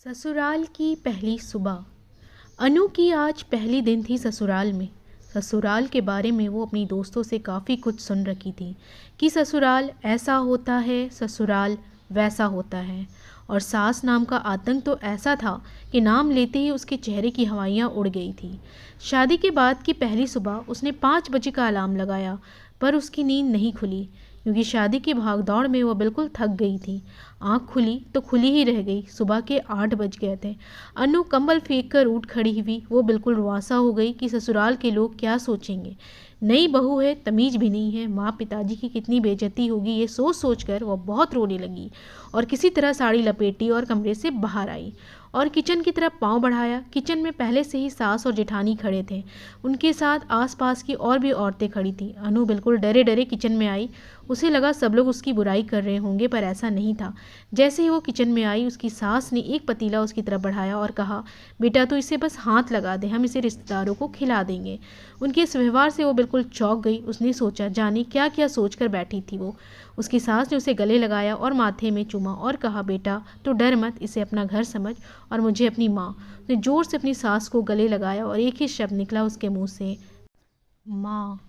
ससुराल की पहली सुबह। अनु की आज पहली दिन थी ससुराल में। ससुराल के बारे में वो अपनी दोस्तों से काफ़ी कुछ सुन रखी थी कि ससुराल ऐसा होता है, ससुराल वैसा होता है। और सास नाम का आतंक तो ऐसा था कि नाम लेते ही उसके चेहरे की हवाइयाँ उड़ गई थी। शादी के बाद की पहली सुबह उसने 5 बजे का अलार्म लगाया, पर उसकी नींद नहीं खुली क्योंकि शादी की भागदौड़ में वो बिल्कुल थक गई थी। आँख खुली तो खुली ही रह गई। सुबह के 8 बज गए थे। अनु कंबल फेंक कर उठ खड़ी हुई। वो बिल्कुल रुआसा हो गई कि ससुराल के लोग क्या सोचेंगे। नई बहू है, तमीज भी नहीं है, माँ पिताजी की कितनी बेइज्जती होगी, ये सोच सोच कर वह बहुत रोने लगी और किसी तरह साड़ी लपेटी और कमरे से बाहर आई और किचन की तरफ पांव बढ़ाया। किचन में पहले से ही सास और जेठानी खड़े थे। उनके साथ आसपास की और भी औरतें खड़ी थीं। अनु बिल्कुल डरे डरे किचन में आई। उसे लगा सब लोग उसकी बुराई कर रहे होंगे, पर ऐसा नहीं था। जैसे ही वो किचन में आई, उसकी सास ने एक पतीला उसकी तरफ बढ़ाया और कहा, बेटा तो इसे बस हाथ लगा दे, हम इसे रिश्तेदारों को खिला देंगे। उनके इस व्यवहार से वो बिल्कुल चौंक गई। उसने सोचा जाने क्या क्या सोच कर बैठी थी वो। उसकी सास ने उसे गले लगाया और माथे में चूमा और कहा, बेटा तो डर मत, इसे अपना घर समझ और मुझे अपनी माँ। उसने जोर से अपनी सास को गले लगाया और एक ही शब्द निकला उसके मुंह से, माँ।